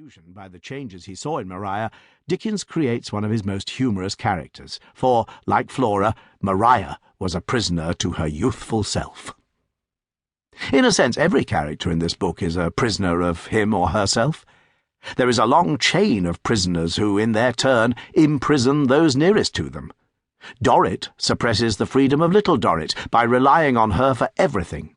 disillusioned by the changes he saw in Maria, Dickens creates one of his most humorous characters, for, like Flora, Maria was a prisoner to her youthful self. In a sense, every character in this book is a prisoner of him or herself. There is a long chain of prisoners who, in their turn, imprison those nearest to them. Dorrit suppresses the freedom of Little Dorrit by relying on her for everything.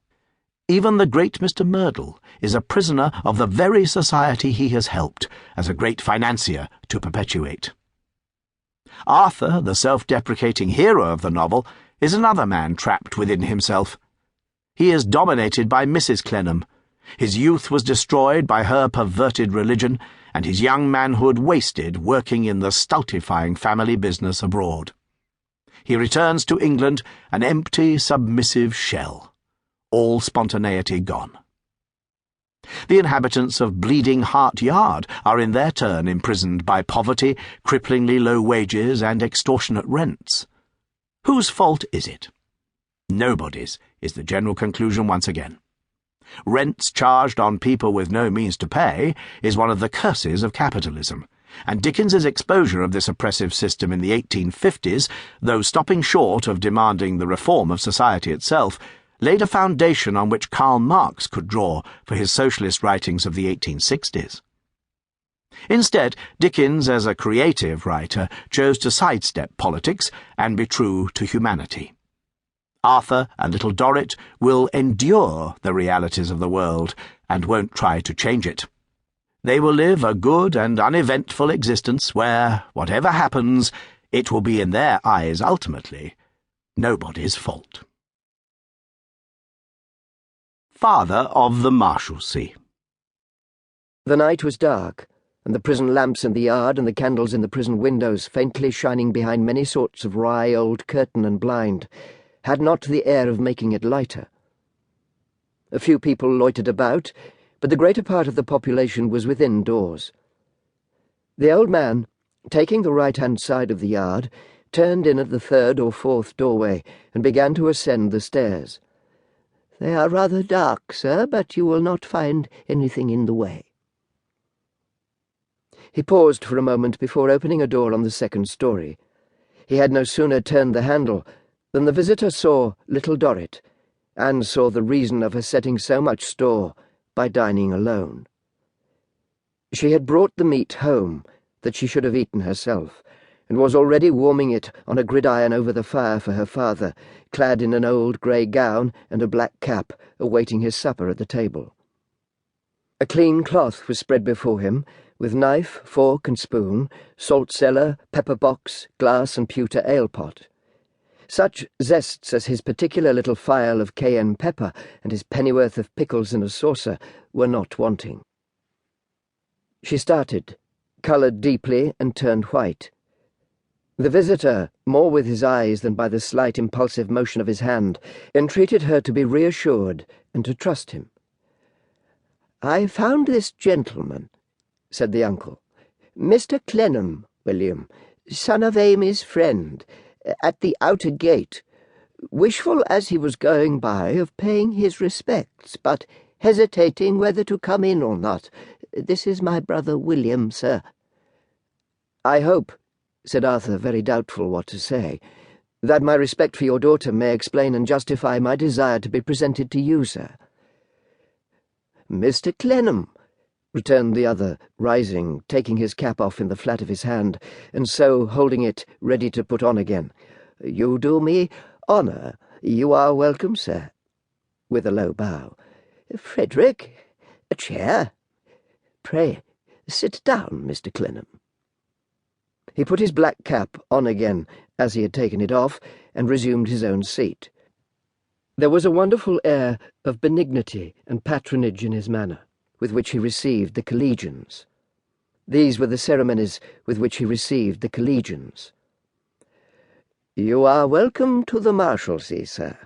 Even the great Mr. Merdle is a prisoner of the very society he has helped, as a great financier, to perpetuate. Arthur, the self-deprecating hero of the novel, is another man trapped within himself. He is dominated by Mrs. Clennam. His youth was destroyed by her perverted religion, and his young manhood wasted working in the stultifying family business abroad. He returns to England an empty, submissive shell. All spontaneity gone. The inhabitants of Bleeding Heart Yard are in their turn imprisoned by poverty, cripplingly low wages, and extortionate rents. Whose fault is it? Nobody's, is the general conclusion once again. Rents charged on people with no means to pay is one of the curses of capitalism, and Dickens's exposure of this oppressive system in the 1850s, though stopping short of demanding the reform of society itself, laid a foundation on which Karl Marx could draw for his socialist writings of the 1860s. Instead, Dickens, as a creative writer, chose to sidestep politics and be true to humanity. Arthur and Little Dorrit will endure the realities of the world and won't try to change it. They will live a good and uneventful existence where, whatever happens, it will be in their eyes ultimately nobody's fault. Father of the Marshalsea. The night was dark, and the prison lamps in the yard and the candles in the prison windows, faintly shining behind many sorts of wry old curtain and blind, had not the air of making it lighter. A few people loitered about, but the greater part of the population was within doors. The old man, taking the right-hand side of the yard, turned in at the third or fourth doorway and began to ascend the stairs. "They are rather dark, sir, but you will not find anything in the way." He paused for a moment before opening a door on the second story. He had no sooner turned the handle than the visitor saw Little Dorrit, and saw the reason of her setting so much store by dining alone. She had brought the meat home that she should have eaten herself, and was already warming it on a gridiron over the fire for her father, clad in an old grey gown and a black cap, awaiting his supper at the table. A clean cloth was spread before him, with knife, fork and spoon, salt cellar, pepper box, glass and pewter ale-pot. Such zests as his particular little phial of cayenne pepper and his pennyworth of pickles in a saucer were not wanting. She started, coloured deeply, and turned white. The visitor, more with his eyes than by the slight impulsive motion of his hand, entreated her to be reassured and to trust him. "I found this gentleman," said the uncle, "Mr. Clennam, William, son of Amy's friend, at the outer gate, wishful as he was going by of paying his respects, but hesitating whether to come in or not. This is my brother William, sir." "I hope," said Arthur, very doubtful what to say, "that my respect for your daughter may explain and justify my desire to be presented to you, sir." "Mr. Clennam," returned the other, rising, taking his cap off in the flat of his hand, and so holding it ready to put on again. "You do me honour. You are welcome, sir," with a low bow. "Frederick, a chair. Pray, sit down, Mr. Clennam." He put his black cap on again, as he had taken it off, and resumed his own seat. There was a wonderful air of benignity and patronage in his manner, with which he received the collegians. These were the ceremonies with which he received the collegians. "You are welcome to the Marshalsea, sir.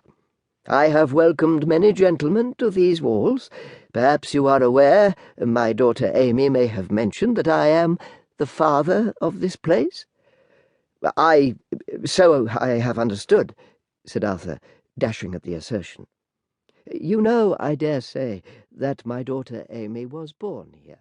I have welcomed many gentlemen to these walls. Perhaps you are aware, my daughter Amy may have mentioned, that I am the father of this place?" So I have understood," said Arthur, dashing at the assertion. "You know, I dare say, that my daughter Amy was born here."